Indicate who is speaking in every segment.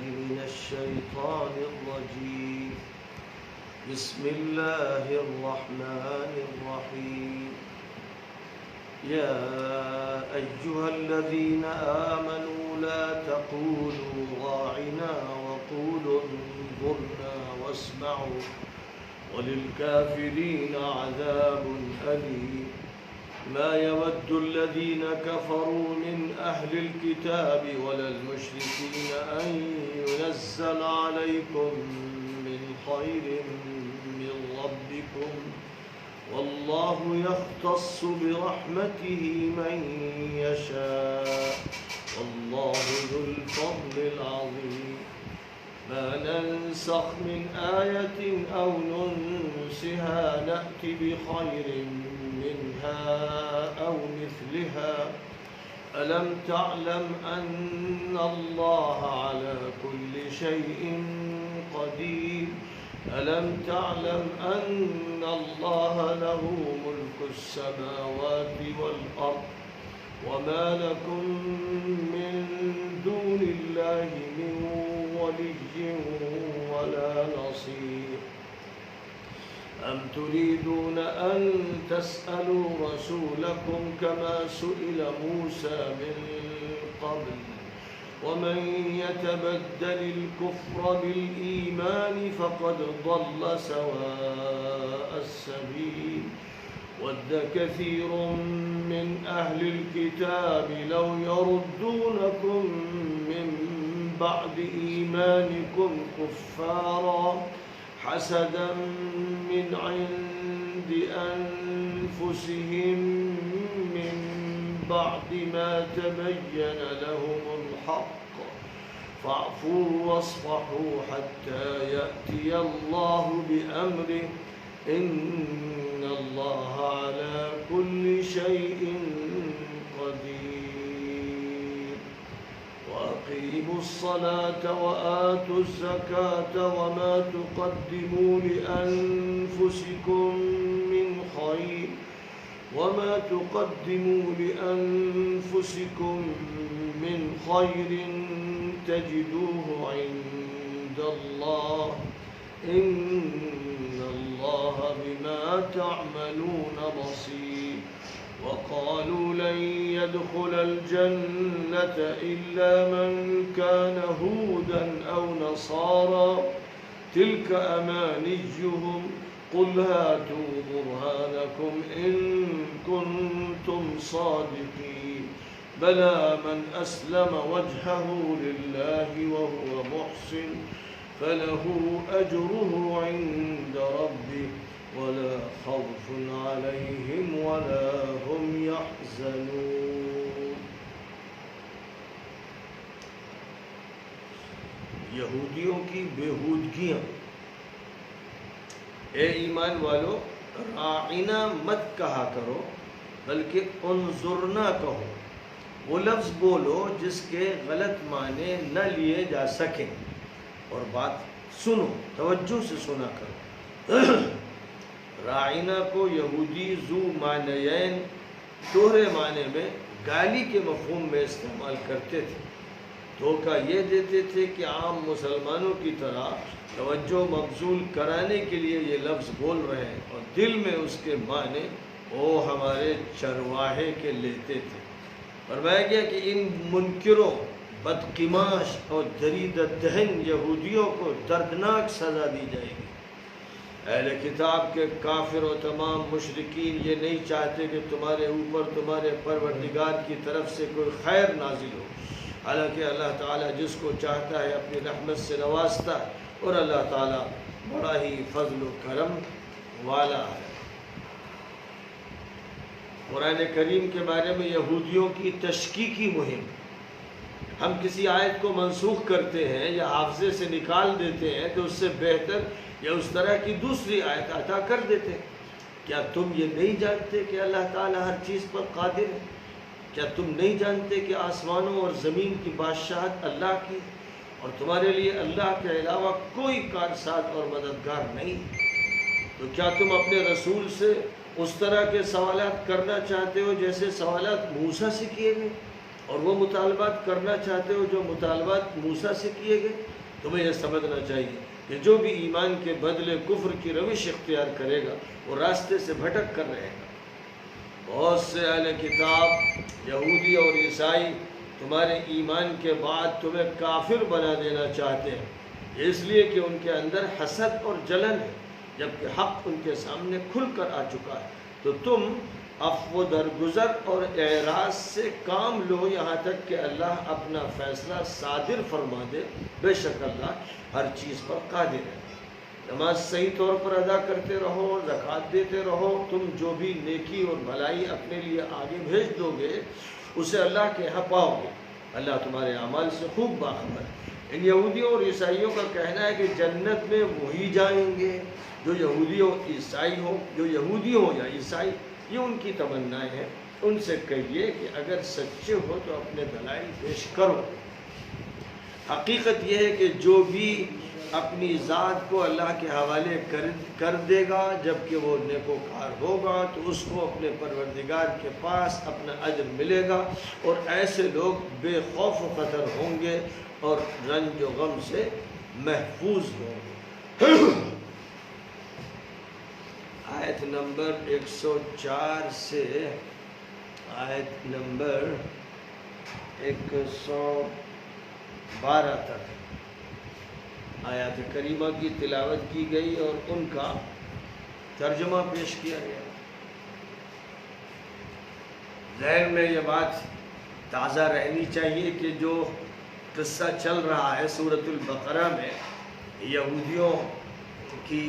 Speaker 1: من الشيطان الرجيم. بسم الله الرحمن الرحيم. يا أيها الذين آمنوا لا تقولوا راعنا وقولوا انظرنا واسمعوا وللكافرين عذاب أليم. ما يود الذين كفروا من أهل الكتاب ولا المشركين أن ينزل عليكم من خير من ربكم والله يختص برحمته من يشاء والله ذو الفضل العظيم. ما ننسخ من آية أو ننسها نأت بخير منها أو مثلها. ألم تعلم أن الله على كل شيء قدير. ألم تعلم أن الله له ملك السماوات والأرض وما لكم من دون الله من ولي ولا نصير. أم تريدون أن تسألوا رسولكم كما سئل موسى من قبل ومن يتبدل الكفر بالإيمان فقد ضل سواء السبيل. ود كثير من أهل الكتاب لو يردونكم من بعد إيمانكم كفارا حسدا من عند أنفسهم من بعد ما تبين لهم الحق فاعفوا واصفحوا حتى يأتي الله بأمره إن الله على كل شيء قدير. وأقيموا الصلاة وآتوا الزكاة وما تقدموا لأنفسكم من خير تجدوه عند الله إن الله بما تعملون بصير. وقالوا لن يدخل الجنة إلا من كان هودا أو نصارى تلك أمانيهم قل هاتوا برهانكم إن كنتم صادقين. بلى من أسلم وجهه لله وهو محسن فله أجره عند ربه ولا خوف عليهم ولا هم يحزنون. یہودیوں کی بےہودگیاں. اے ایمان والو راعنا مت کہا کرو بلکہ انظرنا کہو. وہ لفظ بولو جس کے غلط معنی نہ لیے جا سکیں اور بات سنو توجہ سے سنا کرو. راعنا کو یہودی ذو معنیین دوہرے معنی میں گالی کے مفہوم میں استعمال کرتے تھے. دھوکہ یہ دیتے تھے کہ عام مسلمانوں کی طرح توجہ مبذول کرانے کے لیے یہ لفظ بول رہے ہیں اور دل میں اس کے معنی وہ ہمارے چرواہے کے لیتے تھے. فرمایا گیا کہ ان منکروں بدقماش اور درید دہن یہودیوں کو دردناک سزا دی جائے گی. اہل کتاب کے کافر و تمام مشرکین یہ نہیں چاہتے کہ تمہارے اوپر تمہارے پروردگار کی طرف سے کوئی خیر نازل ہو. حالانکہ اللہ تعالیٰ جس کو چاہتا ہے اپنی رحمت سے نوازتا ہے اور اللہ تعالیٰ بڑا ہی فضل و کرم والا ہے. قرآن کریم کے بارے میں یہودیوں کی تشکیکی مہم. ہم کسی آیت کو منسوخ کرتے ہیں یا حافظے سے نکال دیتے ہیں تو اس سے بہتر یا اس طرح کی دوسری آیت عطا کر دیتے ہیں. کیا تم یہ نہیں جانتے کہ اللہ تعالیٰ ہر چیز پر قادر ہے؟ کیا تم نہیں جانتے کہ آسمانوں اور زمین کی بادشاہت اللہ کی اور تمہارے لیے اللہ کے علاوہ کوئی کارساز اور مددگار نہیں؟ تو کیا تم اپنے رسول سے اس طرح کے سوالات کرنا چاہتے ہو جیسے سوالات موسیٰ سے کیے گئے؟ اور وہ مطالبات کرنا چاہتے ہو جو مطالبات موسیٰ سے کیے گئے، تمہیں یہ سمجھنا چاہیے کہ جو بھی ایمان کے بدلے کفر کی روش اختیار کرے گا وہ راستے سے بھٹک کر رہے گا۔ بہت سے اہل کتاب یہودی اور عیسائی تمہارے ایمان کے بعد تمہیں کافر بنا دینا چاہتے ہیں، اس لیے کہ ان کے اندر حسد اور جلن ہے، جبکہ حق ان کے سامنے کھل کر آ چکا ہے۔ تو تم عفو درگزر اور اعراض سے کام لو یہاں تک کہ اللہ اپنا فیصلہ صادر فرما دے، بے شک اللہ ہر چیز پر قادر ہے۔ نماز صحیح طور پر ادا کرتے رہو، زکوٰۃ دیتے رہو، تم جو بھی نیکی اور بھلائی اپنے لیے آگے بھیج دو گے اسے اللہ کے یہاں پاؤ گے، اللہ تمہارے اعمال سے خوب باخبر ہے۔ ان یہودیوں اور عیسائیوں کا کہنا ہے کہ جنت میں وہی جائیں گے جو یہودی ہو یا عیسائی، یہ ان کی تمنائیں ہیں۔ ان سے کہیے کہ اگر سچے ہو تو اپنے دلائل پیش کرو۔ حقیقت یہ ہے کہ جو بھی اپنی ذات کو اللہ کے حوالے کر دے گا جبکہ وہ نیکوکار ہوگا تو اس کو اپنے پروردگار کے پاس اپنا اجر ملے گا، اور ایسے لوگ بے خوف و خطر ہوں گے اور رنج و غم سے محفوظ ہوں گے۔ آیت نمبر 104 سے آیت نمبر 112 تک آیات کریمہ کی تلاوت کی گئی اور ان کا ترجمہ پیش کیا گیا۔ ذہن میں یہ بات تازہ رہنی چاہیے کہ جو قصہ چل رہا ہے سورۃ البقرہ میں، یہودیوں کی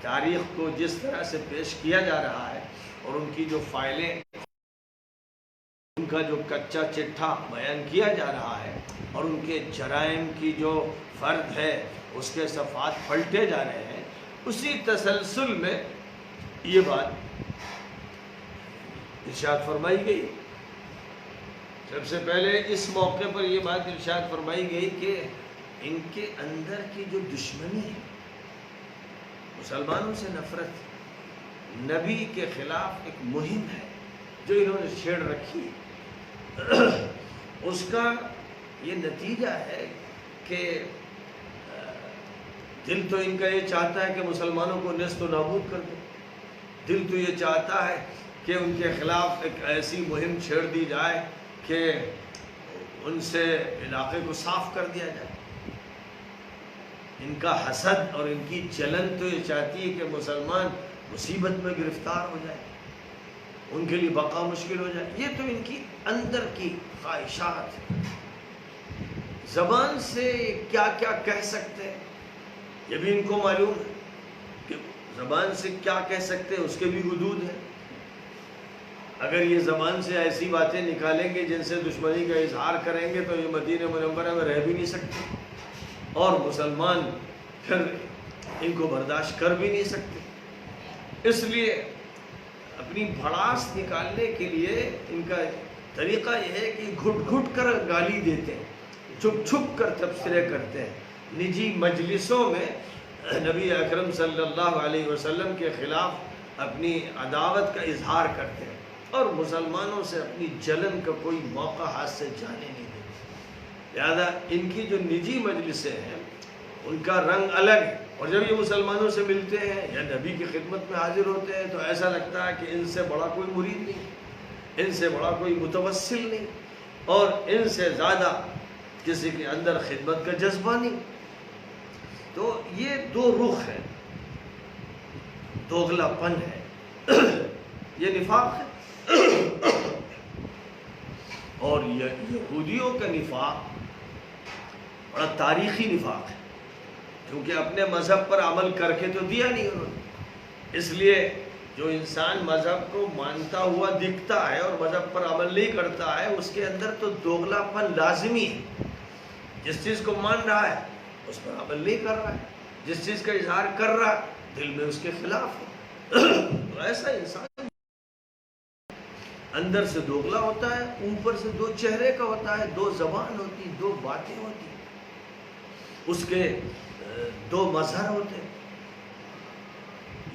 Speaker 1: تاریخ کو جس طرح سے پیش کیا جا رہا ہے اور ان کی جو فائلیں، ان کا جو کچا چٹھا بیان کیا جا رہا ہے اور ان کے جرائم کی جو فرد ہے اس کے صفحات پلٹے جا رہے ہیں، اسی تسلسل میں یہ بات ارشاد فرمائی گئی۔ سب سے پہلے اس موقع پر یہ بات ارشاد فرمائی گئی کہ ان کے اندر کی جو دشمنی ہے، مسلمانوں سے نفرت، نبی کے خلاف ایک مہم ہے جو انہوں نے چھیڑ رکھی ہے، اس کا یہ نتیجہ ہے کہ دل تو ان کا یہ چاہتا ہے کہ مسلمانوں کو نیست و نابود کر دو، دل تو یہ چاہتا ہے کہ ان کے خلاف ایک ایسی مہم چھیڑ دی جائے کہ ان سے علاقے کو صاف کر دیا جائے۔ ان کا حسد اور ان کی جلن تو یہ چاہتی ہے کہ مسلمان مصیبت میں گرفتار ہو جائے، ان کے لیے بقا مشکل ہو جائے۔ یہ تو ان کی اندر کی خواہشات، زبان سے کیا کیا کہہ سکتے ہیں یہ بھی ان کو معلوم ہے کہ زبان سے کیا کہہ سکتے ہیں، اس کے بھی حدود ہیں۔ اگر یہ زبان سے ایسی باتیں نکالیں گے جن سے دشمنی کا اظہار کریں گے تو یہ مدینہ منورہ میں رہ بھی نہیں سکتے، اور مسلمان پھر ان کو برداشت کر بھی نہیں سکتے۔ اس لیے اپنی بھڑاس نکالنے کے لیے ان کا طریقہ یہ ہے کہ گھٹ گھٹ کر گالی دیتے ہیں، چھپ چھپ کر تبصرے کرتے ہیں، نجی مجلسوں میں نبی اکرم صلی اللہ علیہ وسلم کے خلاف اپنی عداوت کا اظہار کرتے ہیں، اور مسلمانوں سے اپنی جلن کا کوئی موقع ہاتھ سے جانے نہیں دیتے۔ لہذا ان کی جو نجی مجلسیں ہیں ان کا رنگ الگ ہے، اور جب یہ مسلمانوں سے ملتے ہیں یا نبی کی خدمت میں حاضر ہوتے ہیں تو ایسا لگتا ہے کہ ان سے بڑا کوئی مرید نہیں، ان سے بڑا کوئی متوسل نہیں، اور ان سے زیادہ کسی کے اندر خدمت کا جذبہ نہیں۔ تو یہ دو رخ ہے، دوغلا پن ہے، یہ نفاق ہے۔ اور یہودیوں کا نفاق بڑا تاریخی نفاق ہے، کیونکہ اپنے مذہب پر عمل کر کے تو دیا نہیں انہوں نے۔ اس لیے جو انسان مذہب کو مانتا ہوا دکھتا ہے اور مذہب پر عمل نہیں کرتا ہے، اس کے اندر تو دوغلا پن لازمی ہے۔ جس چیز کو مان رہا ہے اس پر عمل نہیں کر رہا ہے، جس چیز کا اظہار کر رہا ہے دل میں اس کے خلاف ہے۔ تو ایسا انسان اندر سے دوغلا ہوتا ہے، اوپر سے دو چہرے کا ہوتا ہے، دو زبان ہوتی، دو باتیں ہوتی، اس کے دو مظہر ہوتے ہیں۔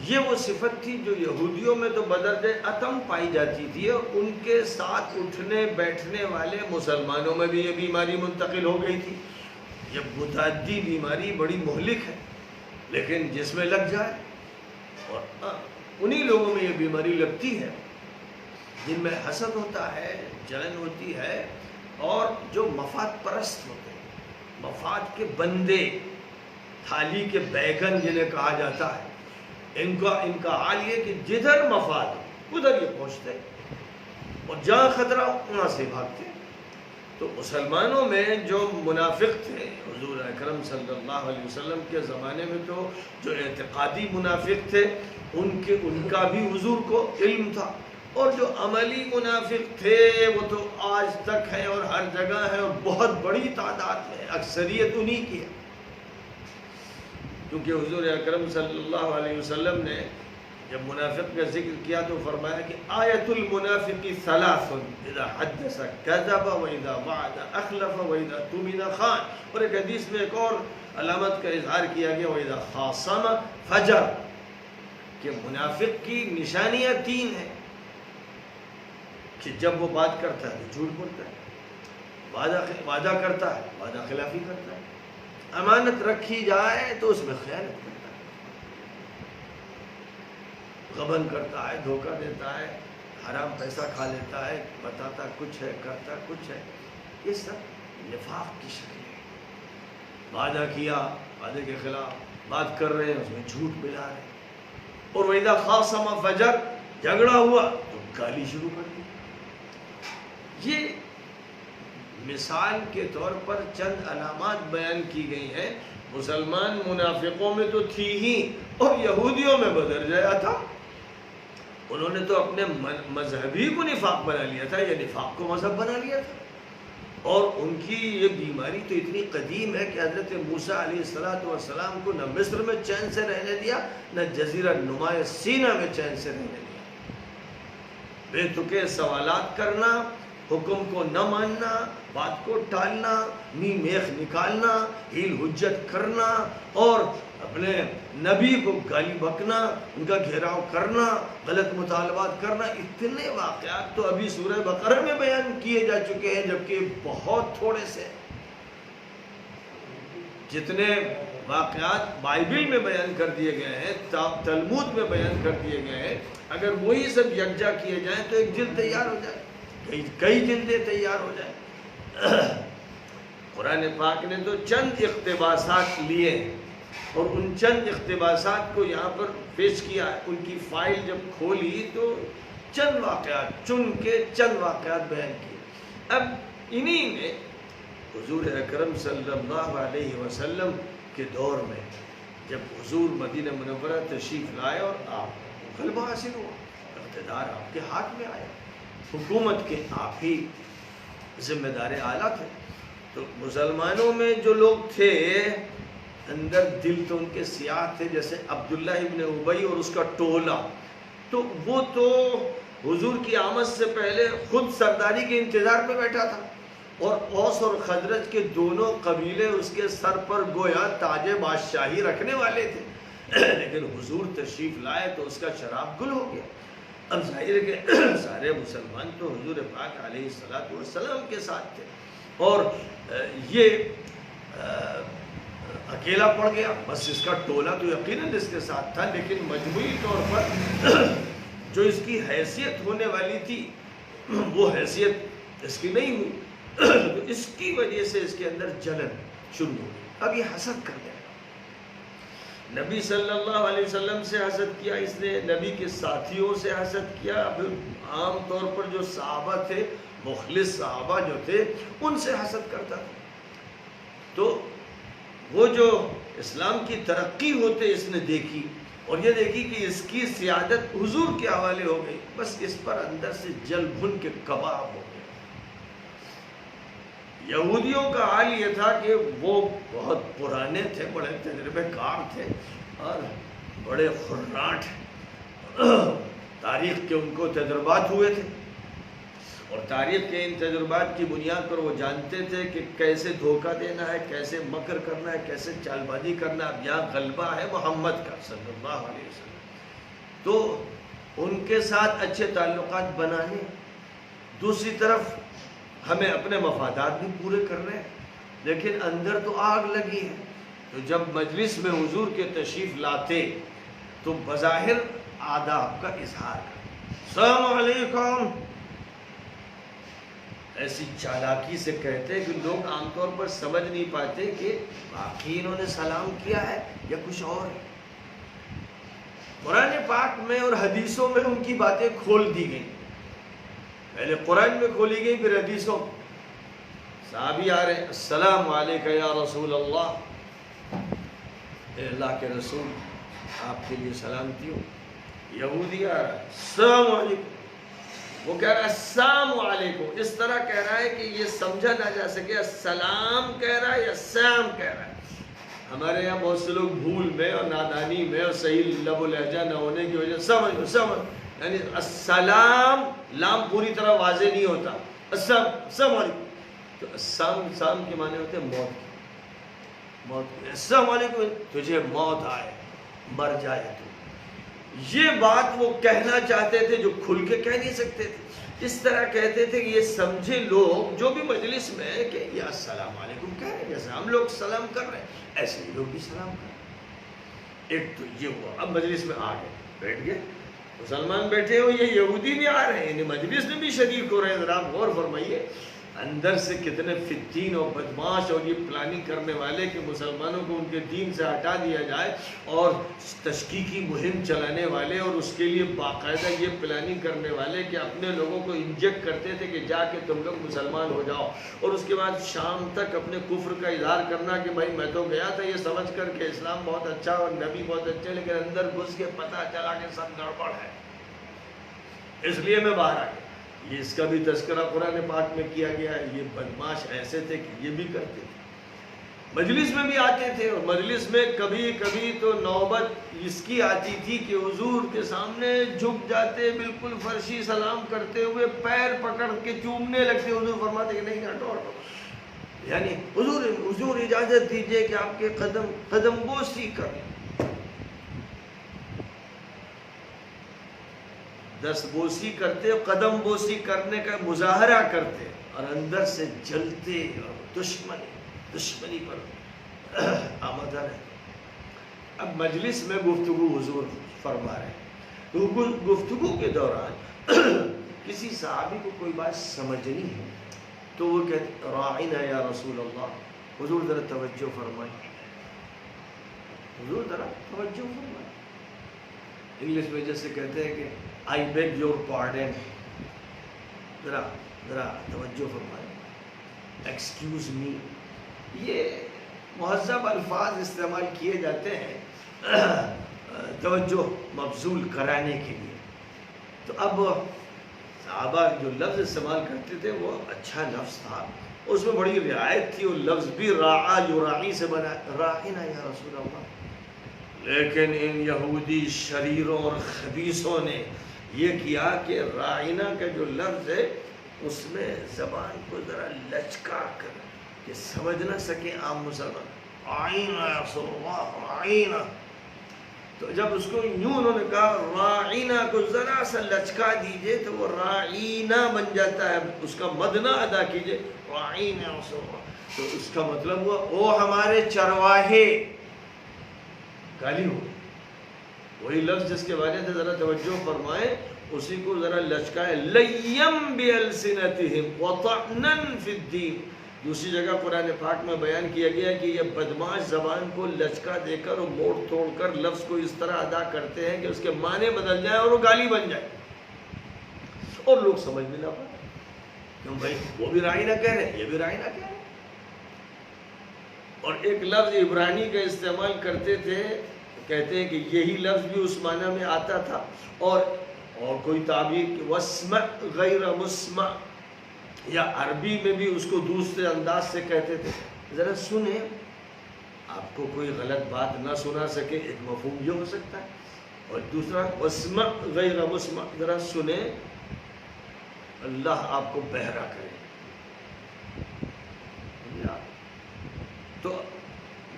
Speaker 1: یہ وہ صفت تھی جو یہودیوں میں تو بدرجہ اتم پائی جاتی تھی، اور ان کے ساتھ اٹھنے بیٹھنے والے مسلمانوں میں بھی یہ بیماری منتقل ہو گئی تھی۔ یہ متعدی بیماری بڑی مہلک ہے، لیکن جس میں لگ جائے، اور انہی لوگوں میں یہ بیماری لگتی ہے جن میں حسد ہوتا ہے، جلن ہوتی ہے، اور جو مفاد پرست ہوتے ہیں، مفاد کے بندے، تھالی کے بیگن جنہیں کہا جاتا ہے، ان کا حال یہ کہ جدھر مفاد ادھر یہ پہنچتے، اور جہاں خطرہ وہاں سے بھاگتے۔ تو مسلمانوں میں جو منافق تھے حضور اکرم صلی اللہ علیہ وسلم کے زمانے میں، تو جو اعتقادی منافق تھے ان کا بھی حضور کو علم تھا، اور جو عملی منافق تھے وہ تو آج تک ہے اور ہر جگہ ہے، اور بہت بڑی تعداد میں، اکثریت انہی کی ہے۔ کیونکہ حضور اکرم صلی اللہ علیہ وسلم نے جب منافق کا ذکر کیا تو فرمایا کہ آیت المنافق ثلاث، اذا حدث کذب واذا وعد اخلف واذا اؤتمن خان، اور ایک حدیث میں ایک اور علامت کا اظہار کیا گیا واذا خاصم فجر، کہ منافق کی نشانیاں تین ہیں کہ جب وہ بات کرتا ہے تو جھوٹ بولتا ہے، وعدہ کرتا ہے وعدہ خلافی کرتا ہے، امانت رکھی جائے تو اس میں خیانت کرتا ہے، غبن کرتا ہے، دھوکہ دیتا ہے، حرام پیسہ کھا لیتا ہے، بتاتا کچھ ہے کرتا کچھ ہے۔ یہ سب نفاق کی شکل ہے۔ وعدہ کیا، وعدے کے خلاف بات کر رہے ہیں، اس میں جھوٹ ملا رہے ہیں۔ اور وَإِذَا خَاصَمَ فَجَرَ، جھگڑا ہوا تو گالی شروع کر دی۔ یہ مثال کے طور پر چند علامات بیان کی گئی ہیں۔ مسلمان منافقوں میں تو تھی ہی، اور یہودیوں میں بدرجہ تھا۔ انہوں نے تو اپنے مذہبی کو نفاق بنا لیا تھا، یا نفاق کو مذہب بنا لیا تھا، اور ان کی یہ بیماری تو اتنی قدیم ہے کہ حضرت موسیٰ علیہ السلام کو نہ مصر میں چین سے رہنے دیا، نہ جزیرہ نما سینا میں چین سے رہنے دیا۔ بے تکے سوالات کرنا، حکم کو نہ ماننا، بات کو ٹالنا، میخ نکالنا، ہیل حجت کرنا، اور اپنے نبی کو گالی بکنا، ان کا گھیراؤ کرنا، غلط مطالبات کرنا، اتنے واقعات تو ابھی سورہ بقرہ میں بیان کیے جا چکے ہیں، جبکہ بہت تھوڑے سے۔ جتنے واقعات بائبل میں بیان کر دیے گئے ہیں، تلمود میں بیان کر دیے گئے ہیں، اگر وہی سب یکجا کیے جائیں تو ایک جلد تیار ہو جائے، کئی جلدیں تیار ہو جائیں۔ قرآن پاک نے تو چند اقتباسات لیے، اور ان چند اقتباسات کو یہاں پر پیش کیا۔ ان کی فائل جب کھولی تو چند واقعات چن کے چند واقعات بیان کیے۔ اب انہی میں حضور اکرم صلی اللہ علیہ وسلم کے دور میں جب حضور مدینہ منورہ تشریف لائے اور آپ غلبہ حاصل ہوا، اقتدار آپ کے ہاتھ میں آیا، حکومت کے آپ ہی ذمہ دار اعلیٰ تھے، تو مسلمانوں میں جو لوگ تھے اندر دل تو ان کے سیاہ تھے، جیسے عبداللہ ابن ابی اور اس کا ٹولہ، تو وہ تو حضور کی آمد سے پہلے خود سرداری کے انتظار پہ بیٹھا تھا، اور اوس اور خزرج کے دونوں قبیلے اس کے سر پر گویا تاج بادشاہی رکھنے والے تھے، لیکن حضور تشریف لائے تو اس کا شراب گل ہو گیا۔ اب ظاہر ہے کہ سارے مسلمان تو حضور پاک علیہ السلام کے ساتھ تھے، اور یہ اکیلا پڑ گیا، بس اس کا ٹولہ تو یقیناً اس کے ساتھ تھا، لیکن مجموعی طور پر جو اس کی حیثیت ہونے والی تھی وہ حیثیت اس کی نہیں ہوئی، تو اس کی وجہ سے اس کے اندر جلن شروع ہو گئی۔ اب یہ حسد کر گیا، نبی صلی اللہ علیہ وسلم سے حسد کیا اس نے، نبی کے ساتھیوں سے حسد کیا، پھر عام طور پر جو صحابہ تھے، مخلص صحابہ جو تھے، ان سے حسد کرتا تھا۔ تو وہ جو اسلام کی ترقی ہوتے اس نے دیکھی، اور یہ دیکھی کہ اس کی سیادت حضور کے حوالے ہو گئی، بس اس پر اندر سے جل بھن کے کباب ہو گیا۔ یہودیوں کا حال یہ تھا کہ وہ بہت پرانے تھے، بڑے تجربے کار تھے، اور بڑے خراٹ، تاریخ کے ان کو تجربات ہوئے تھے، اور تاریخ کے ان تجربات کی بنیاد پر وہ جانتے تھے کہ کیسے دھوکہ دینا ہے، کیسے مکر کرنا ہے، کیسے چال بازی کرنا ہے۔ اب یہاں غلبہ ہے محمد کا صلی اللہ علیہ وسلم، تو ان کے ساتھ اچھے تعلقات بنانے، دوسری طرف ہمیں اپنے مفادات بھی پورے کرنے ہیں، لیکن اندر تو آگ لگی ہے۔ تو جب مجلس میں حضور کے تشریف لاتے تو بظاہر آداب کا اظہار کرتے، السلام علیکم، ایسی چالاکی سے کہتے کہ لوگ عام طور پر سمجھ نہیں پاتے کہ واقعی انہوں نے سلام کیا ہے یا کچھ اور ہے۔ قرآن پاک میں اور حدیثوں میں ان کی باتیں کھول دی گئی، پہلے قرآن میں کھولی گئی پھر حدیثوں۔ صحابی آ رہے ہیں، السلام علیکم یا رسول اللہ، اے اللہ کے رسول آپ کے لیے سلامتی ہو۔ یہودی آ رہا ہے، السلام علیکم، وہ کہہ رہا ہے السلام علیکم، اس طرح کہہ رہا ہے کہ یہ سمجھا نہ جا سکے السلام کہہ رہا ہے یا السلام کہہ رہا ہے۔ ہمارے یہاں بہت سے لوگ بھول میں اور نادانی میں اور صحیح لب و لہجہ نہ ہونے کی وجہ سے یعنی السلام لام پوری طرح واضح نہیں ہوتا، السلام علیکم، تو السلام کے معنی ہوتے ہیں موت کی، موت کی، السلام علیکم تجھے موت آئے، مر جائے تو۔ یہ بات وہ کہنا چاہتے تھے جو کھل کے کہہ نہیں سکتے تھے، اس طرح کہتے تھے کہ یہ سمجھے لوگ جو بھی مجلس میں کہ یہ السلام علیکم کہہ رہے ہیں، جیسے ہم لوگ سلام کر رہے ہیں ایسے ہی لوگ بھی سلام کر رہے ہیں۔ ایک تو یہ ہوا، اب مجلس میں آ گئے، بیٹھ گئے، مسلمان بیٹھے ہو، یہ یہودی بھی آ رہے ہیں، یعنی مجلس میں بھی شریک ہو رہے ہیں۔ ذرا آپ غور فرمائیے اندر سے کتنے فتین اور بدماش اور یہ پلاننگ کرنے والے کہ مسلمانوں کو ان کے دین سے ہٹا دیا جائے، اور تشکیکی مہم چلانے والے اور اس کے لیے باقاعدہ یہ پلاننگ کرنے والے کہ اپنے لوگوں کو انجیکٹ کرتے تھے کہ جا کے تم لوگ مسلمان ہو جاؤ، اور اس کے بعد شام تک اپنے کفر کا اظہار کرنا کہ بھائی میں تو گیا تھا یہ سمجھ کر کہ اسلام بہت اچھا اور نبی بہت اچھے، لیکن اندر گھس کے پتہ چلا کہ سب گڑبڑ ہے، اس لیے میں باہر آ گیا۔ یہ اس کا بھی تذکرہ قرآن پاک میں کیا گیا ہے۔ یہ بدماش ایسے تھے کہ یہ بھی کرتے تھے، مجلس میں بھی آتے تھے، اور مجلس میں کبھی کبھی تو نوبت اس کی آتی تھی کہ حضور کے سامنے جھک جاتے، بالکل فرشی سلام کرتے ہوئے پیر پکڑ کے چومنے لگتے۔ حضور فرماتے کہ نہیں ہٹو ہٹو، یعنی حضور اجازت دیجئے کہ آپ کے قدم بوسی کریں۔ دست بوسی کرتے، قدم بوسی کرنے کا مظاہرہ کرتے، اور اندر سے جلتے اور دشمنی پر آمادہ رہتے۔ اب مجلس میں گفتگو حضور فرما رہے ہیں، تو گفتگو کے دوران کسی صحابی کو کوئی بات سمجھنی ہے تو وہ کہتے راعنا یا رسول اللہ، حضور ذرا توجہ فرمائیں، حضور ذرا توجہ فرمائیں۔ انگلش میں جیسے کہتے ہیں کہ I beg your pardon، ذرا توجہ فرمائیں، ایکسکیوز می، یہ مہذب الفاظ استعمال کیے جاتے ہیں توجہ مبذول کرانے کے لیے۔ تو اب صحابہ جو لفظ استعمال کرتے تھے وہ اچھا لفظ تھا، اس میں بڑی رعایت تھی، وہ لفظ بھی راعا یراعی سے بنا، راعنا یا رسول اللہ۔ لیکن ان یہودی شریروں اور خبیثوں نے یہ کیا کہ راعنا کا جو لفظ ہے اس میں زبان کو ذرا لچکا کر کہ سمجھ نہ سکے عام مسلمان، راعنا یا رسول اللہ، راعنا۔ تو جب اس کو یوں انہوں نے کہا راعنا کو ذرا سا لچکا دیجئے تو وہ راعینا بن جاتا ہے، اس کا مد نہ ادا کیجئے، راعنا یا رسول اللہ، تو اس کا مطلب ہوا او ہمارے چرواہے، گالی ہو۔ وہی لفظ جس کے بارے سے ذرا توجہ فرمائیں اسی کو ذرا لچکائے، لیم بِأَلْسِنَتِهِمْ وَطَعْنًا فِي الدِّينِ۔ دوسری جگہ قرآن پاک میں بیان کیا گیا کہ یہ بدماش زبان کو لچکا دے کر اور موڑ توڑ کر لفظ کو اس طرح ادا کرتے ہیں کہ اس کے معنی بدل جائے اور وہ گالی بن جائے، اور لوگ سمجھ بھی نہ پائے، کیوں بھائی وہ بھی راعینا کہہ رہے ہیں، یہ بھی راعینا کہہ رہے ہیں۔ اور ایک لفظ عبرانی کا استعمال کرتے تھے، کہتے ہیں کہ یہی لفظ بھی اس معنی میں آتا تھا، اور کوئی تعبیر کہ واسمع غیر مسمع، یا عربی میں بھی اس کو دوسرے انداز سے کہتے تھے۔ ذرا سنیں، آپ کو کوئی غلط بات نہ سنا سکے، ایک مفہوم یہ ہو سکتا ہے، اور دوسرا واسمع غیر مسمع، ذرا سنیں، اللہ آپ کو بہرا کرے۔ تو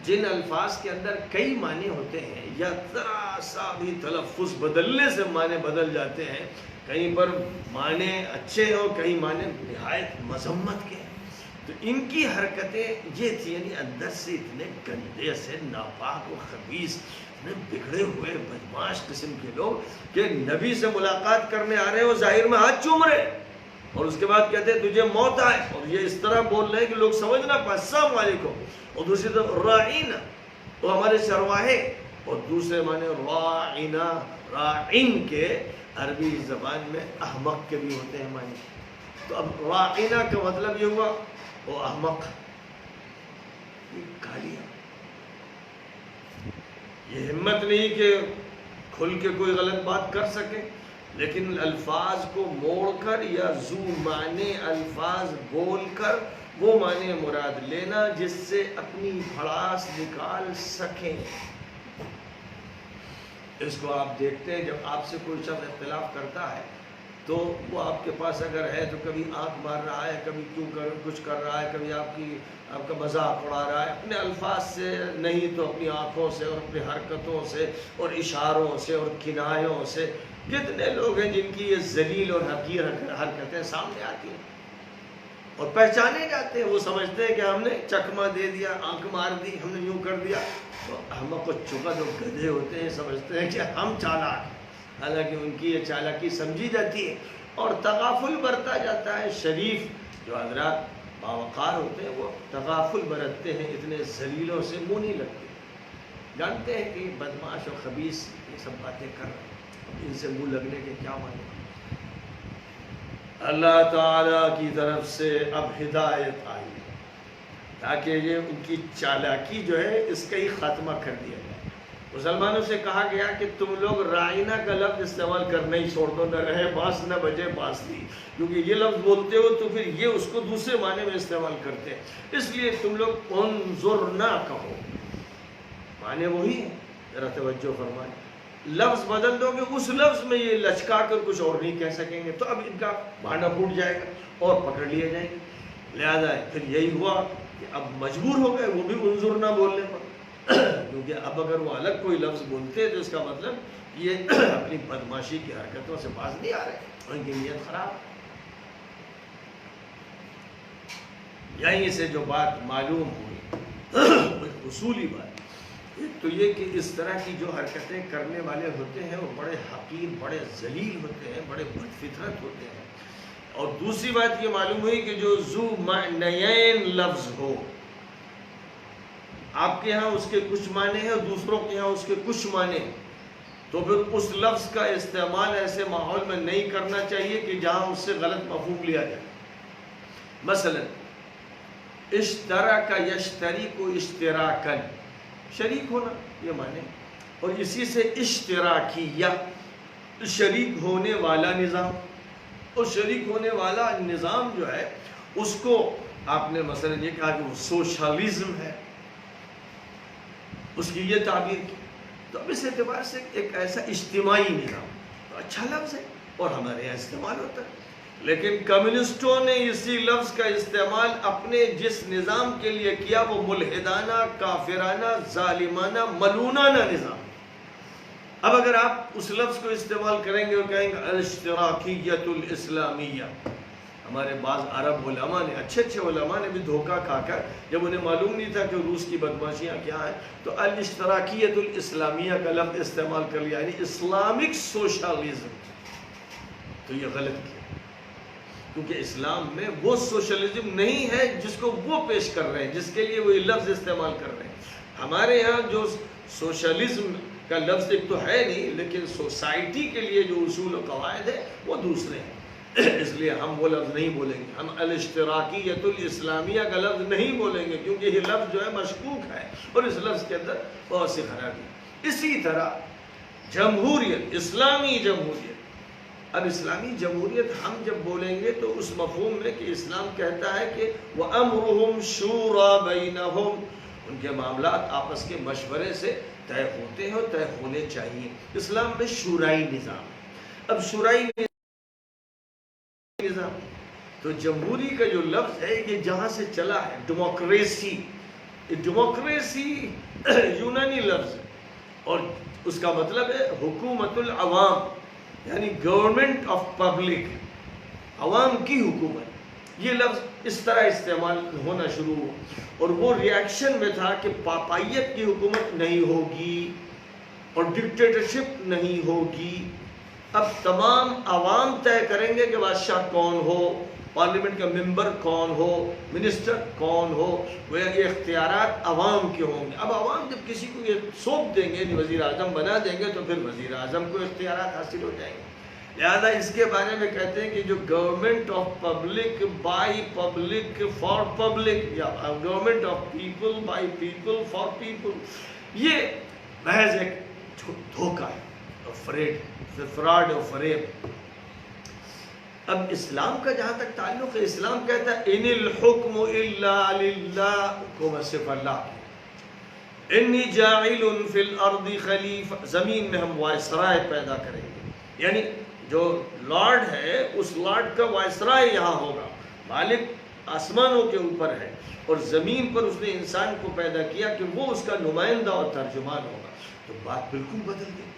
Speaker 1: جن الفاظ کے اندر کئی معنی ہوتے ہیں یا ذرا سا بھی تلفظ بدلنے سے معنی بدل جاتے ہیں، کہیں پر معنی اچھے ہیں اور کئی معنی نہایت مذمت کے ہیں، تو ان کی حرکتیں یہ تھی، یعنی اندر سے اتنے گندے سے ناپاک و خبیث، اتنے بگڑے ہوئے بدماش قسم کے لوگ کہ نبی سے ملاقات کرنے آ رہے ہیں، وہ ظاہر میں ہاتھ چوم رہے ہیں اور اس کے بعد کہتے ہیں تجھے موت آئے، اور یہ اس طرح بول رہے ہیں کہ لوگ سمجھ نہ پائے السلام علیکم، اور دوسری طرف راعین، وہ ہمارے چرواہے، اور دوسرے معنی راعینا، راعین کے عربی زبان میں احمق کے بھی ہوتے ہیں معنی، تو اب راعینا کا مطلب یہ ہوا وہ احمق، یہ گالیاں، یہ ہمت نہیں کہ کھل کے کوئی غلط بات کر سکے، لیکن الفاظ کو موڑ کر یا ذو معنی الفاظ بول کر وہ معنی مراد لینا جس سے اپنی بھڑاس نکال سکیں۔ اس کو آپ دیکھتے ہیں جب آپ سے کوئی شخص اختلاف کرتا ہے تو وہ آپ کے پاس اگر ہے تو کبھی آنکھ مار رہا ہے، کبھی کچھ کر رہا ہے، کبھی آپ کا مذاق اڑا رہا ہے، اپنے الفاظ سے نہیں تو اپنی آنکھوں سے اور اپنی حرکتوں سے اور اشاروں سے اور کنایوں سے۔ کتنے لوگ ہیں جن کی یہ ذلیل اور حقیر حرکتیں سامنے آتی ہیں اور پہچانے جاتے ہیں، وہ سمجھتے ہیں کہ ہم نے چکمہ دے دیا، آنکھ مار دی، ہم نے یوں کر دیا، تو احمق و چکا جو گدھے ہوتے ہیں سمجھتے ہیں کہ ہم چالاک ہیں، حالانکہ ان کی یہ چالاکی سمجھی جاتی ہے اور تغافل برتا جاتا ہے۔ شریف جو حضرات باوقار ہوتے ہیں وہ تغافل برتتے ہیں، اتنے ذلیلوں سے منہ نہیں لگتے، جانتے ہیں کہ بدماش اور خبیث یہ سب باتیں کر رہے ہیں، ان سے منہ لگنے کے کیا معنی۔ اللہ تعالیٰ کی طرف سے اب ہدایت آئی تاکہ یہ ان کی چالاکی جو ہے اس کا ہی خاتمہ کر دیا جائے۔ مسلمانوں سے کہا گیا کہ تم لوگ رائنا کا لفظ استعمال کرنا ہی چھوڑ دو، نہ رہے بانس نہ بجے بانسری، کیونکہ یہ لفظ بولتے ہو تو پھر یہ اس کو دوسرے معنی میں استعمال کرتے ہیں، اس لیے تم لوگ انظرنا کہو، معنی وہی ہے، ذرا توجہ فرمائیں، لفظ بدل دو گے اس لفظ میں یہ لچکا کر کچھ اور نہیں کہہ سکیں گے تو اب ان کا بھانڈا پھوٹ جائے گا اور پکڑ لیے جائیں گے، لہذا پھر یہی ہوا کہ اب مجبور ہو گئے وہ بھی انظر نہ بولنے پر، کیونکہ اب اگر وہ الگ کوئی لفظ بولتے تو اس کا مطلب یہ اپنی بدماشی کی حرکتوں سے باز نہیں آ رہے، ان کی نیت خراب۔ یہیں سے جو بات معلوم ہوئی اصولی بات، ایک تو یہ کہ اس طرح کی جو حرکتیں کرنے والے ہوتے ہیں وہ بڑے حقیر، بڑے ذلیل ہوتے ہیں، بڑے بد فطرت ہوتے ہیں، اور دوسری بات یہ معلوم ہوئی کہ جو ذو معنیین لفظ ہو، آپ کے ہاں اس کے کچھ معنی ہیں اور دوسروں کے ہاں اس کے کچھ معنی ہیں، تو پھر اس لفظ کا استعمال ایسے ماحول میں نہیں کرنا چاہیے کہ جہاں اس سے غلط مفہوم لیا جائے۔ مثلا اشترک یشترک اشتراکا، شریک ہونا یہ معنی، اور اسی سے اشتراکیہ، شریک ہونے والا نظام، اور شریک ہونے والا نظام جو ہے اس کو آپ نے مثلا یہ کہا کہ وہ سوشلزم ہے، اس کی یہ تعبیر کی، تو اب اس اعتبار سے ایک ایسا اجتماعی نظام تو اچھا لفظ ہے اور ہمارے یہاں استعمال ہوتا ہے، لیکن کمیونسٹوں نے اسی لفظ کا استعمال اپنے جس نظام کے لیے کیا وہ ملحدانہ، کافرانہ، ظالمانہ، ملعونانہ نظام۔ اب اگر آپ اس لفظ کو استعمال کریں گے اور کہیں گے الاشتراکیت الاسلامیہ، ہمارے بعض عرب علماء نے، اچھے علماء نے بھی دھوکہ کھا کر، جب انہیں معلوم نہیں تھا کہ روس کی بدماشیاں کیا ہیں تو الاشتراکیت الاسلامیہ کا لفظ استعمال کر لیا، یعنی اسلامک سوشلزم، تو یہ غلط کیا، کیونکہ اسلام میں وہ سوشلزم نہیں ہے جس کو وہ پیش کر رہے ہیں، جس کے لیے وہ یہ لفظ استعمال کر رہے ہیں۔ ہمارے یہاں جو سوشلزم کا لفظ ایک تو ہے نہیں، لیکن سوسائٹی کے لیے جو اصول و قواعد ہے وہ دوسرے ہیں، اس لیے ہم وہ لفظ نہیں بولیں گے، ہم الاشتراکیت الاسلامیہ کا لفظ نہیں بولیں گے، کیونکہ یہ لفظ جو ہے مشکوک ہے اور اس لفظ کے اندر بہت سی خرابی۔ اسی طرح جمہوریت، اسلامی جمہوریت، اب اسلامی جمہوریت ہم جب بولیں گے تو اس مفہوم میں کہ اسلام کہتا ہے کہ وَأَمْرُهُمْ شُورَى بَيْنَهُمْ، ان کے معاملات آپس کے مشورے سے طے ہوتے ہیں اور طے ہونے چاہیے۔ اسلام میں شورائی نظام، اب شورائی نظام تو جمہوری کا جو لفظ ہے یہ جہاں سے چلا ہے، ڈیموکریسی، ڈیموکریسی یونانی لفظ ہے اور اس کا مطلب ہے حکومت العوام، یعنی گورنمنٹ آف پبلک، عوام کی حکومت۔ یہ لفظ اس طرح استعمال ہونا شروع ہوا اور وہ ریاکشن میں تھا کہ پاپائیت کی حکومت نہیں ہوگی اور ڈکٹیٹرشپ نہیں ہوگی۔ اب تمام عوام طے کریں گے کہ بادشاہ کون ہو، پارلیمنٹ کا ممبر کون ہو، منسٹر کون ہو، وہ یہ اختیارات عوام کے ہوں گے۔ اب عوام جب کسی کو یہ سونپ دیں گے، وزیر اعظم بنا دیں گے، تو پھر وزیر اعظم کو اختیارات حاصل ہو جائیں گے۔ لہذا اس کے بارے میں کہتے ہیں کہ جو government of public by public for public, یا government of people by people for people, یہ محض ایک دھوکہ ہے، فراڈ اور فریب۔ اب اسلام کا جہاں تک تعلق ہے، اسلام کہتا ہے ان الحکم الا للہ، حکومت صرف اللہ کی، انی جاعل فی الارض خلیفہ، زمین میں ہم وائسرائے پیدا کریں گے، یعنی جو لارڈ ہے اس لارڈ کا وائسرائے یہاں ہوگا، مالک آسمانوں کے اوپر ہے اور زمین پر اس نے انسان کو پیدا کیا کہ وہ اس کا نمائندہ اور ترجمان ہوگا۔ تو بات بالکل بدل گئی،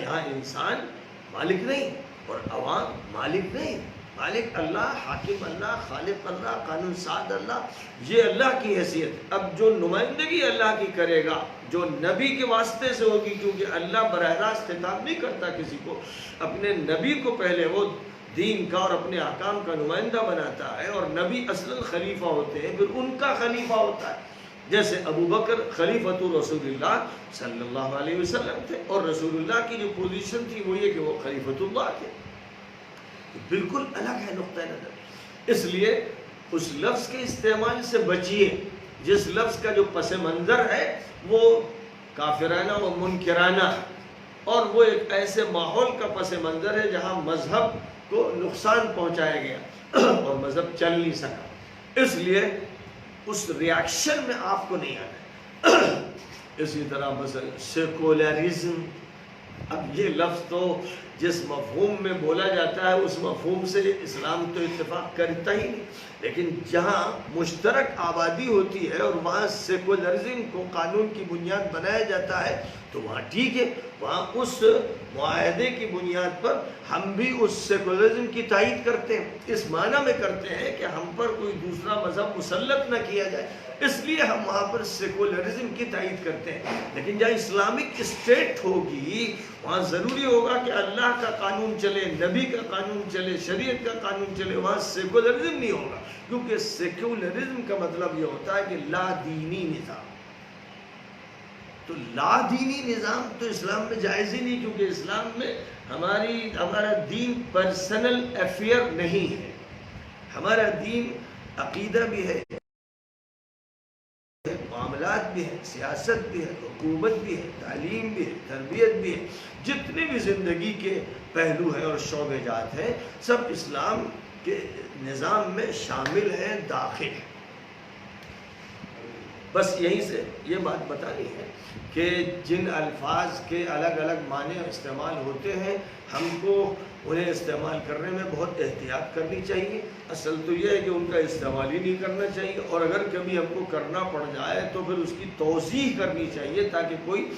Speaker 1: یہاں انسان مالک نہیں اور عوام مالک نہیں، مالک اللہ، حاکم اللہ، خالق اللہ، قانون ساز اللہ، یہ اللہ کی حیثیت۔ اب جو نمائندگی اللہ کی کرے گا جو نبی کے واسطے سے ہوگی، کیونکہ اللہ براہ راست خطاب نہیں کرتا کسی کو، اپنے نبی کو پہلے وہ دین کا اور اپنے احکام کا نمائندہ بناتا ہے، اور نبی اصل خلیفہ ہوتے ہیں، پھر ان کا خلیفہ ہوتا ہے۔ جیسے ابو بکر خلیفۃ رسول اللہ صلی اللہ علیہ وسلم تھے، اور رسول اللہ کی جو پوزیشن تھی وہ یہ کہ وہ خلیفۃ اللہ تھے، بالکل الگ ہے نقطہ نظر۔ اس لیے اس لفظ کے استعمال سے بچیے جس لفظ کا جو پس منظر ہے وہ کافرانہ و منکرانہ ہے، اور وہ ایک ایسے ماحول کا پس منظر ہے جہاں مذہب کو نقصان پہنچایا گیا اور مذہب چل نہیں سکا، اس لیے اس ریاکشن میں آپ کو نہیں آنا ہے۔ اسی طرح مثلا سیکولرزم، اب یہ لفظ تو جس مفہوم میں بولا جاتا ہے اس مفہوم سے اسلام تو اتفاق کرتا ہی نہیں، لیکن جہاں مشترک آبادی ہوتی ہے اور وہاں سیکولرزم کو قانون کی بنیاد بنایا جاتا ہے تو وہاں ٹھیک ہے، وہاں اس معاہدے کی بنیاد پر ہم بھی اس سیکولرزم کی تائید کرتے ہیں، اس معنی میں کرتے ہیں کہ ہم پر کوئی دوسرا مذہب مسلط نہ کیا جائے، اس لیے ہم وہاں پر سیکولرزم کی تائید کرتے ہیں۔ لیکن جہاں اسلامک اسٹیٹ ہوگی وہاں ضروری ہوگا کہ اللہ کا قانون چلے، نبی کا قانون چلے، شریعت کا قانون چلے، وہاں سیکولرزم نہیں ہوگا، کیونکہ سیکولرزم کا مطلب یہ ہوتا ہے کہ لا دینی نظام۔ تو لا دینی نظام تو اسلام میں جائز ہی نہیں، کیونکہ اسلام میں ہمارا دین پرسنل افیئر نہیں ہے، ہمارا دین عقیدہ بھی ہے، معاملات بھی ہے، سیاست بھی ہے، حکومت بھی ہے، تعلیم بھی ہے، تربیت بھی ہے، جتنے بھی زندگی کے پہلو ہیں اور شعبے جات ہیں سب اسلام کے نظام میں شامل ہیں، داخل ہیں۔ بس یہیں سے یہ بات بتانی ہے کہ جن الفاظ کے الگ الگ معنی استعمال ہوتے ہیں ہم کو انہیں استعمال کرنے میں بہت احتیاط کرنی چاہیے۔ اصل تو یہ ہے کہ ان کا استعمال ہی نہیں کرنا چاہیے، اور اگر کبھی ہم کو کرنا پڑ جائے تو پھر اس کی توضیح کرنی چاہیے تاکہ کوئی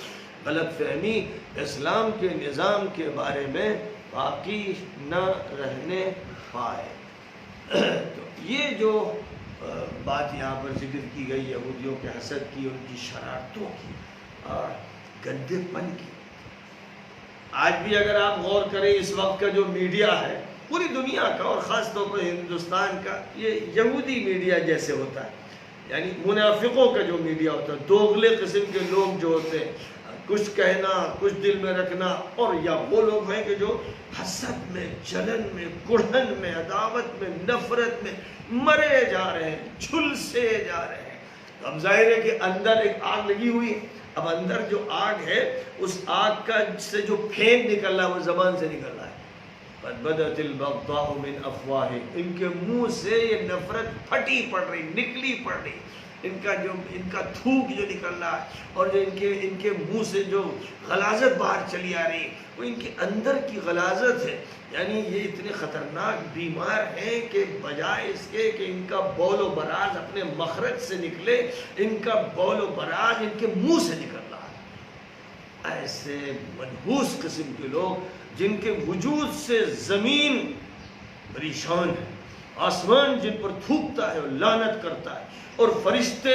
Speaker 1: غلط فہمی اسلام کے نظام کے بارے میں باقی نہ رہنے پائے۔ تو یہ جو بات یہاں پر ذکر کی گئی یہودیوں کے حسد کی، ان کی شرارتوں کی اور گندے پن کی، آج بھی اگر آپ غور کریں اس وقت کا جو میڈیا ہے پوری دنیا کا اور خاص طور پر ہندوستان کا، یہ یہودی میڈیا جیسے ہوتا ہے، یعنی منافقوں کا جو میڈیا ہوتا ہے، دوغلے قسم کے لوگ جو ہوتے ہیں، کچھ کہنا کچھ دل میں رکھنا، اور یا وہ لوگ ہیں کہ جو حسد میں، جلن میں، کڑھن میں، عداوت میں، نفرت میں مرے جا رہے ہیں، جھلسے جا رہے ہیں۔ اب ظاہر ہے کہ اندر ایک آگ لگی ہوئی ہے، اب اندر جو آگ ہے اس آگ کا سے جو پھینک نکل رہا ہے وہ زبان سے نکل رہا ہے۔ قد بدت البغضاء من افواہہم، ان کے منہ سے یہ نفرت پھٹی پڑ رہی، نکلی پڑ رہی، ان کا تھوک جو نکل رہا ہے اور جو ان کے منہ سے جو غلاظت باہر چلی آ رہی ہے وہ ان کے اندر کی غلاظت ہے. یعنی یہ اتنے خطرناک بیمار ہیں کہ بجائے اس کے کہ ان کا بول و براز اپنے مخرج سے نکلے، ان کا بول و براز ان کے منہ سے نکل رہا ہے. ایسے منحوس قسم کے لوگ جن کے وجود سے زمین پریشان ہے، آسمان جن پر تھوکتا ہے اور لعنت کرتا ہے، اور فرشتے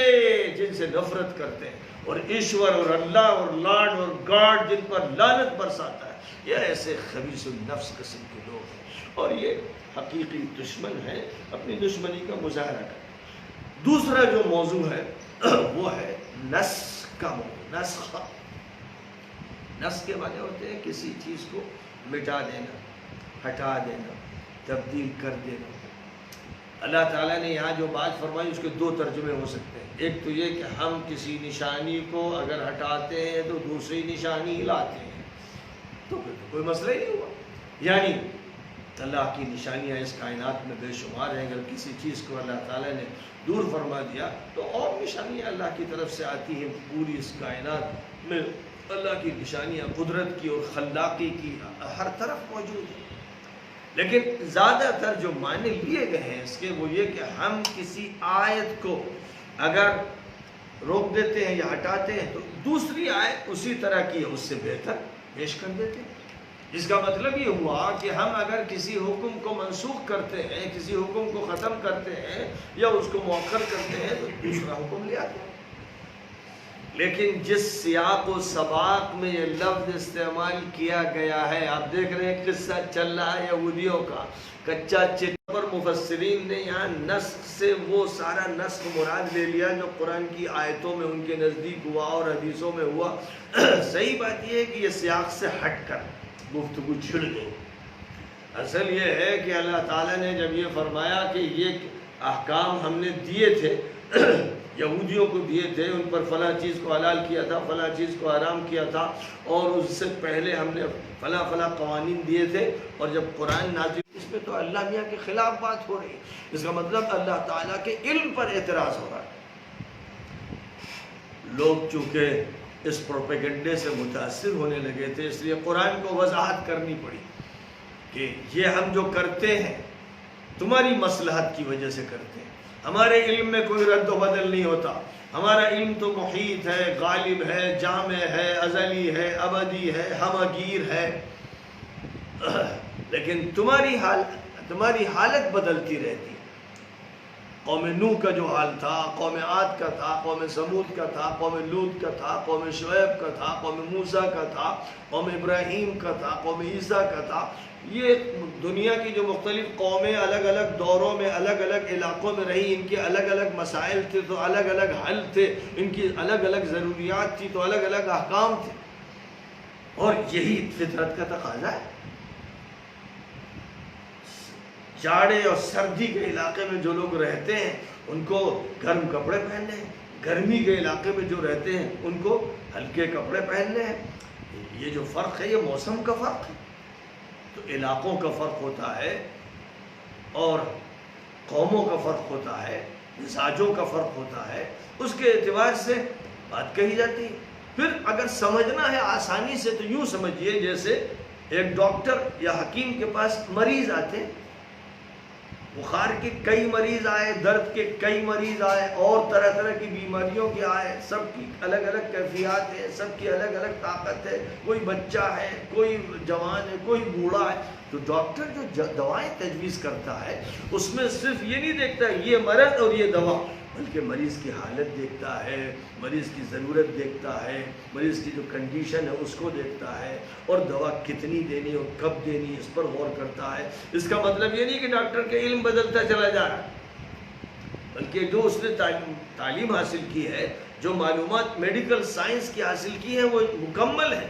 Speaker 1: جن سے نفرت کرتے ہیں، اور ایشور اور اللہ اور لارڈ اور گاڈ جن پر لعنت برساتا ہے. یہ ایسے خبیث النفس قسم کے لوگ ہیں اور یہ حقیقی دشمن ہیں، اپنی دشمنی کا مظاہرہ کریں. دوسرا جو موضوع ہے وہ ہے نسخ کا موضوع. نسخ کے معنی ہوتے ہیں کسی چیز کو مٹا دینا، ہٹا دینا، تبدیل کر دینا. اللہ تعالیٰ نے یہاں جو بات فرمائی اس کے دو ترجمے ہو سکتے ہیں. ایک تو یہ کہ ہم کسی نشانی کو اگر ہٹاتے ہیں تو دوسری نشانی لاتے ہیں، تو پھر کوئی مسئلہ ہی نہیں ہوا. یعنی اللہ کی نشانیاں اس کائنات میں بے شمار ہیں. اگر کسی چیز کو اللہ تعالیٰ نے دور فرما دیا تو اور نشانیاں اللہ کی طرف سے آتی ہیں. پوری اس کائنات میں اللہ کی نشانیاں قدرت کی اور خلاقی کی ہر طرف موجود ہیں. لیکن زیادہ تر جو معنی لیے گئے ہیں اس کے وہ یہ کہ ہم کسی آیت کو اگر روک دیتے ہیں یا ہٹاتے ہیں تو دوسری آیت اسی طرح کی ہے اس سے بہتر پیش کر دیتے ہیں. جس کا مطلب یہ ہوا کہ ہم اگر کسی حکم کو منسوخ کرتے ہیں، کسی حکم کو ختم کرتے ہیں یا اس کو مؤخر کرتے ہیں تو دوسرا حکم لے آتے ہیں. لیکن جس سیاق و سباق میں یہ لفظ استعمال کیا گیا ہے، آپ دیکھ رہے ہیں قصہ چل رہا ہے یہودیوں کا کچا چٹا پر. مفسرین نے یہاں نسخ سے وہ سارا نسخ مراد لے لیا جو قرآن کی آیتوں میں ان کے نزدیک ہوا اور حدیثوں میں ہوا. صحیح بات یہ ہے کہ یہ سیاق سے ہٹ کر گفتگو چھڑ گئی. اصل یہ ہے کہ اللہ تعالیٰ نے جب یہ فرمایا کہ یہ احکام ہم نے دیے تھے، یہودیوں کو دیے تھے، ان پر فلاں چیز کو حلال کیا تھا، فلاں چیز کو حرام کیا تھا، اور اس سے پہلے ہم نے فلاں فلاں قوانین دیے تھے، اور جب قرآن نازل اس میں تو اللہ میاں کے خلاف بات ہو رہی ہے. اس کا مطلب اللہ تعالیٰ کے علم پر اعتراض ہو رہا ہے. لوگ چونکہ اس پروپیگنڈے سے متاثر ہونے لگے تھے اس لیے قرآن کو وضاحت کرنی پڑی کہ یہ ہم جو کرتے ہیں تمہاری مصلحت کی وجہ سے کرتے ہیں. ہمارے علم میں کوئی رد و بدل نہیں ہوتا. ہمارا علم تو محیط ہے، غالب ہے، جامع ہے، ازلی ہے، ابدی ہے، ہمگیر ہے. لیکن تمہاری حالت بدلتی رہتی. قوم نوح کا جو حال تھا، قوم عاد کا تھا، قوم سمود کا تھا، قوم لوط کا تھا، قوم شعیب کا تھا، قوم موسیٰ کا تھا، قوم ابراہیم کا تھا، قوم عیسیٰ کا تھا. یہ دنیا کی جو مختلف قومیں الگ الگ دوروں میں الگ الگ علاقوں میں رہی، ان کے الگ الگ مسائل تھے تو الگ الگ حل تھے، ان کی الگ الگ ضروریات تھی تو الگ الگ احکام تھے. اور یہی فطرت کا تقاضا ہے. جاڑے اور سردی کے علاقے میں جو لوگ رہتے ہیں ان کو گرم کپڑے پہننے ہیں، گرمی کے علاقے میں جو رہتے ہیں ان کو ہلکے کپڑے پہننے ہیں. یہ جو فرق ہے یہ موسم کا فرق ہے، تو علاقوں کا فرق ہوتا ہے اور قوموں کا فرق ہوتا ہے، مزاجوں کا فرق ہوتا ہے. اس کے اعتبار سے بات کہی جاتی ہے. پھر اگر سمجھنا ہے آسانی سے تو یوں سمجھیے جیسے ایک ڈاکٹر یا حکیم کے پاس مریض آتے، بخار کے کئی مریض آئے، درد کے کئی مریض آئے، اور طرح طرح کی بیماریوں کے آئے. سب کی الگ الگ کیفیات ہے، سب کی الگ الگ طاقت ہے. کوئی بچہ ہے، کوئی جوان ہے، کوئی بوڑھا ہے. تو ڈاکٹر جو دوائیں تجویز کرتا ہے اس میں صرف یہ نہیں دیکھتا یہ مرض اور یہ دوا، بلکہ مریض کی حالت دیکھتا ہے، مریض کی ضرورت دیکھتا ہے، مریض کی جو کنڈیشن ہے اس کو دیکھتا ہے، اور دوا کتنی دینی اور کب دینی اس پر غور کرتا ہے. اس کا مطلب یہ نہیں کہ ڈاکٹر کے علم بدلتا چلا جا رہا، بلکہ جو اس نے تعلیم حاصل کی ہے، جو معلومات میڈیکل سائنس کی حاصل کی ہیں وہ مکمل ہے.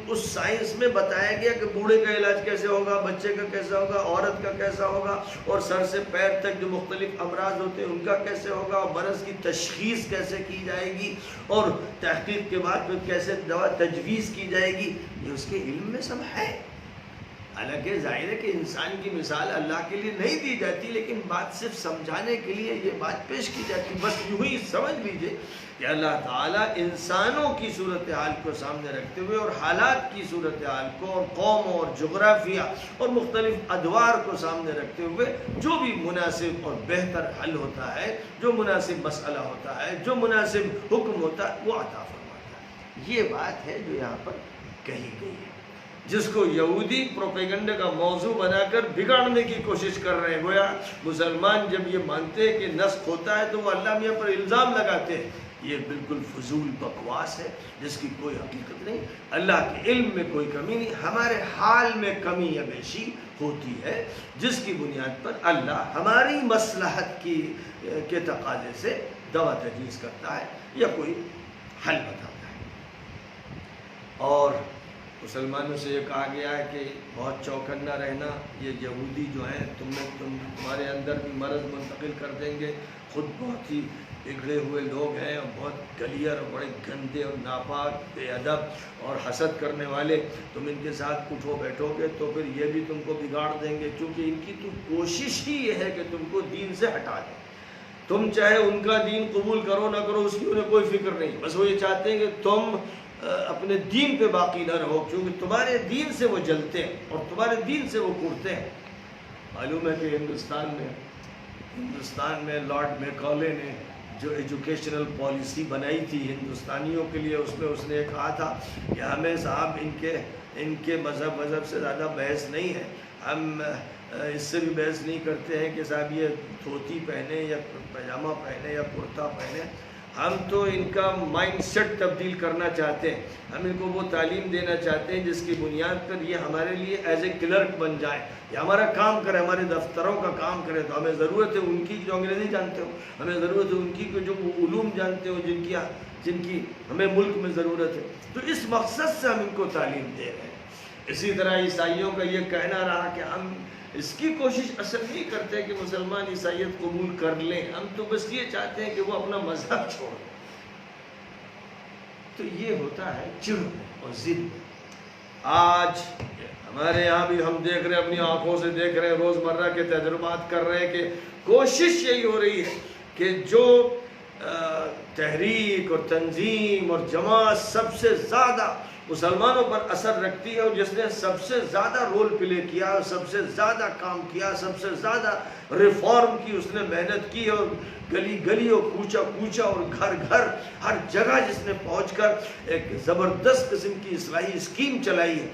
Speaker 1: اس سائنس میں بتایا گیا کہ بوڑھے کا علاج کیسے ہوگا، بچے کا کیسا ہوگا، عورت کا کیسا ہوگا، اور سر سے پیر تک جو مختلف امراض ہوتے ہیں ان کا کیسے ہوگا، اور مرض کی تشخیص کیسے کی جائے گی، اور تحقیق کے بعد پھر کیسے دوا تجویز کی جائے گی. یہ اس کے علم میں سب ہے. حالانکہ ظاہر ہے کہ انسان کی مثال اللہ کے لیے نہیں دی جاتی، لیکن بات صرف سمجھانے کے لیے یہ بات پیش کی جاتی۔ بس یوں ہی سمجھ لیجئے کہ اللہ تعالیٰ انسانوں کی صورتحال کو سامنے رکھتے ہوئے اور حالات کی صورتحال کو اور قوم اور جغرافیہ اور مختلف ادوار کو سامنے رکھتے ہوئے جو بھی مناسب اور بہتر حل ہوتا ہے، جو مناسب مسئلہ ہوتا ہے، جو مناسب حکم ہوتا ہے، وہ عطا فرماتا ہے۔ یہ بات ہے جو یہاں پر کہی گئی ہے، جس کو یہودی پروپیگنڈے کا موضوع بنا کر بگاڑنے کی کوشش کر رہے ہیں۔ گویا مسلمان جب یہ مانتے ہیں کہ نسخ ہوتا ہے تو وہ اللہ میاں پر الزام لگاتے ہیں۔ یہ بالکل فضول بکواس ہے جس کی کوئی حقیقت نہیں۔ اللہ کے علم میں کوئی کمی نہیں، ہمارے حال میں کمی یا بیشی ہوتی ہے جس کی بنیاد پر اللہ ہماری مصلحت کے تقاضے سے دوا تجویز کرتا ہے یا کوئی حل بتاتا ہے۔ اور مسلمانوں سے یہ کہا گیا ہے کہ بہت چوکنا رہنا، یہ یہودی جو ہیں تمہارے اندر بھی مرض منتقل کر دیں گے، خود بہت ہی بگڑے ہوئے لوگ ہیں اور بہت گلیئر اور بڑے گندے اور ناپاک، بے ادب اور حسد کرنے والے، تم ان کے ساتھ اٹھو بیٹھو گے تو پھر یہ بھی تم کو بگاڑ دیں گے، کیونکہ ان کی تو کوشش ہی یہ ہے کہ تم کو دین سے ہٹا دیں۔ تم چاہے ان کا دین قبول کرو نہ کرو، اس کی انہیں کوئی فکر نہیں، بس وہ یہ چاہتے ہیں کہ تم اپنے دین پہ باقی نہ رہو، کیونکہ تمہارے دین سے وہ جلتے ہیں اور تمہارے دین سے وہ کوڑتے ہیں۔ معلوم ہے کہ ہندوستان میں لارڈ میکالے نے جو ایجوکیشنل پالیسی بنائی تھی ہندوستانیوں کے لیے، اس میں اس نے کہا تھا کہ ہمیں صاحب ان کے مذہب سے زیادہ بحث نہیں ہے، ہم اس سے بھی بحث نہیں کرتے ہیں کہ صاحب یہ دھوتی پہنے یا پاجامہ پہنے یا کرتا پہنے، ہم تو ان کا مائنڈ سیٹ تبدیل کرنا چاہتے ہیں، ہم ان کو وہ تعلیم دینا چاہتے ہیں جس کی بنیاد پر یہ ہمارے لیے ایز اے کلرک بن جائے، یہ ہمارا کام کرے، ہمارے دفتروں کا کام کرے۔ تو ہمیں ضرورت ہے ان کی جو انگریزی جانتے ہو، ہمیں ضرورت ہے ان کی جو علوم جانتے ہو جن کی ہمیں ملک میں ضرورت ہے۔ تو اس مقصد سے ہم ان کو تعلیم دے رہے ہیں۔ اسی طرح عیسائیوں کا یہ کہنا رہا کہ ہم اس کی کوشش اصل نہیں کرتے کہ مسلمان عیسائیت قبول کر لیں، ہم تو بس یہ چاہتے ہیں کہ وہ اپنا مذہب چھوڑ دیں۔ تو یہ ہوتا ہے جرم اور ضد۔ آج ہمارے یہاں بھی ہم دیکھ رہے ہیں، اپنی آنکھوں سے دیکھ رہے ہیں، روزمرہ کے تجربات کر رہے ہیں کہ کوشش یہی ہو رہی ہے کہ جو تحریک اور تنظیم اور جماعت سب سے زیادہ مسلمانوں پر اثر رکھتی ہے اور جس نے سب سے زیادہ رول پلے کیا، سب سے زیادہ کام کیا، سب سے زیادہ ریفارم کی، اس نے محنت کی اور گلی گلی اور کوچہ کوچہ اور گھر گھر ہر جگہ جس نے پہنچ کر ایک زبردست قسم کی اصلاحی اسکیم چلائی ہے،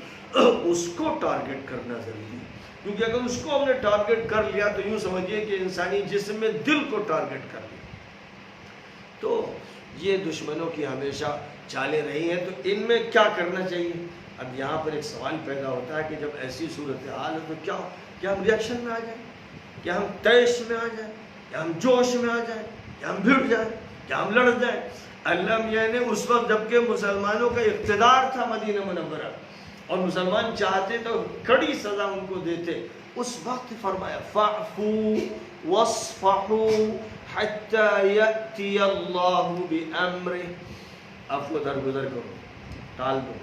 Speaker 1: اس کو ٹارگٹ کرنا ضروری ہے۔ کیونکہ اگر اس کو ہم نے ٹارگٹ کر لیا تو یوں سمجھیے کہ انسانی جسم میں دل کو ٹارگٹ کر لیا۔ تو یہ دشمنوں کی ہمیشہ چالیں رہی ہیں۔ تو ان میں کیا کرنا چاہیے؟ اب یہاں پر ایک سوال پیدا ہوتا ہے کہ جب ایسی صورتحال ہے تو کیا ہم ریئیکشن میں آ جائیں، کیا ہم تیش میں آ جائیں، کیا ہم جوش میں آ جائیں، کیا ہم بھڑ جائیں، کیا ہم لڑ جائیں؟ اللہ میاں نے اس وقت جبکہ مسلمانوں کا اقتدار تھا مدینہ منورہ اور مسلمان چاہتے تو کڑی سزا ان کو دیتے، اس وقت فرمایا فَاعْفُوا وَاصْفَحُوا حَتَّى يَأْتِيَ اللَّهُ بِأَمْرِهِ۔ عفو درگزر کرو، ٹال دو،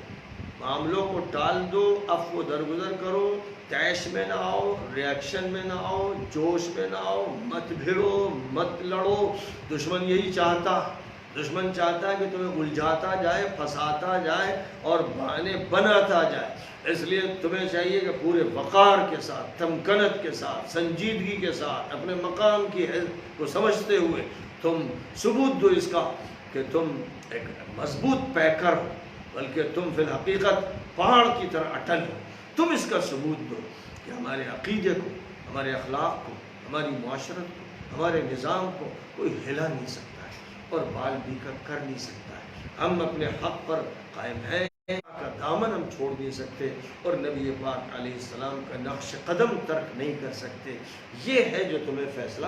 Speaker 1: معاملوں کو ٹال دو، عفو درگزر کرو، تیش میں نہ آؤ، ریاکشن میں نہ آؤ، جوش میں نہ آؤ، مت بھیڑو، مت لڑو۔ دشمن یہی چاہتا ہے کہ تمہیں الجھاتا جائے، پھنساتا جائے اور بہانے بناتا جائے۔ اس لیے تمہیں چاہیے کہ پورے وقار کے ساتھ، تمکنت کے ساتھ، سنجیدگی کے ساتھ، اپنے مقام کی حیثیت کو سمجھتے ہوئے تم ثبوت دو اس کا کہ تم ایک مضبوط پیکر ہو، بلکہ تم فی الحقیقت پہاڑ کی طرح اٹل ہو۔ تم اس کا ثبوت دو کہ ہمارے عقیدے کو، ہمارے اخلاق کو، ہماری معاشرت کو، ہمارے نظام کو کوئی ہلا نہیں سکتا ہے اور بال بھی کر نہیں سکتا ہے۔ ہم اپنے حق پر قائم ہیں، کا دامن ہم چھوڑ نہیں سکتے اور نبی پاک علیہ السلام کا نقش قدم ترک نہیں کر سکتے۔ یہ ہے جو تمہیں فیصلہ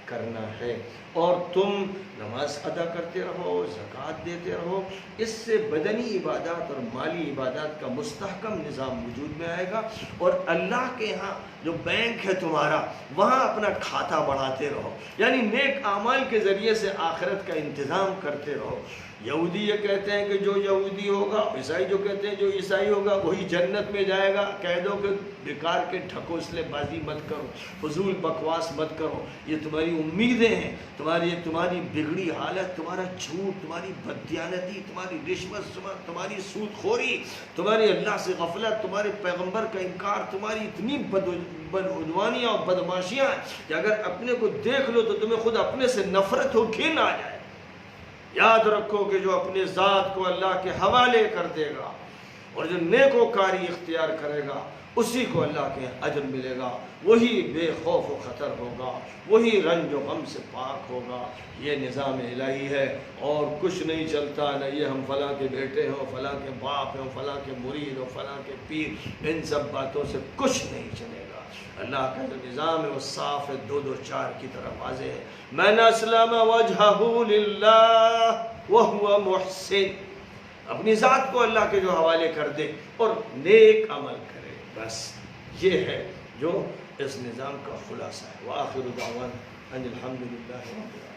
Speaker 1: کرنا ہے، اور تم نماز ادا کرتے رہو، زکوٰۃ دیتے رہو۔ اس سے بدنی عبادات اور مالی عبادات کا مستحکم نظام وجود میں آئے گا، اور اللہ کے ہاں جو بینک ہے تمہارا، وہاں اپنا کھاتا بڑھاتے رہو، یعنی نیک اعمال کے ذریعے سے آخرت کا انتظام کرتے رہو۔ یہودی یہ کہتے ہیں کہ جو یہودی ہوگا، عیسائی جو کہتے ہیں جو عیسائی ہوگا وہی جنت میں جائے گا۔ کہہ دو کہ بیکار کے ڈھکوسلے بازی مت کرو، فضول بکواس مت کرو، یہ تمہاری امیدیں ہیں، تمہاری بگڑی حالت، تمہارا جھوٹ، تمہاری بددیانتی، تمہاری رشوت، تمہاری سود خوری، تمہاری اللہ سے غفلت، تمہارے پیغمبر کا انکار، تمہاری اتنی بدعنوانیاں اور بدماشیاں کہ اگر اپنے کو دیکھ لو تو تمہیں خود اپنے سے نفرت ہو، گھن آ جائے۔ یاد رکھو کہ جو اپنے ذات کو اللہ کے حوالے کر دے گا اور جو نیکوکاری اختیار کرے گا اسی کو اللہ کے اجر ملے گا، وہی بے خوف و خطر ہوگا، وہی رنج و غم سے پاک ہوگا۔ یہ نظام الہی ہے اور کچھ نہیں چلتا، نہ یہ ہم فلاں کے بیٹے ہوں، فلاں کے باپ ہوں، فلاں کے مرید ہوں، فلاں کے پیر، ان سب باتوں سے کچھ نہیں چلے گا۔ اللہ کا جو نظام ہے وہ صاف ہے، 2-2-4 کی طرح واضح ہے۔ من اسلم وجہہ للہ وہو محسن، اپنی ذات کو اللہ کے جو حوالے کر دے اور نیک عمل کرے، بس یہ ہے جو اس نظام کا خلاصہ ہے۔ وآخر دعوانا ان الحمد للہ رب العالمین۔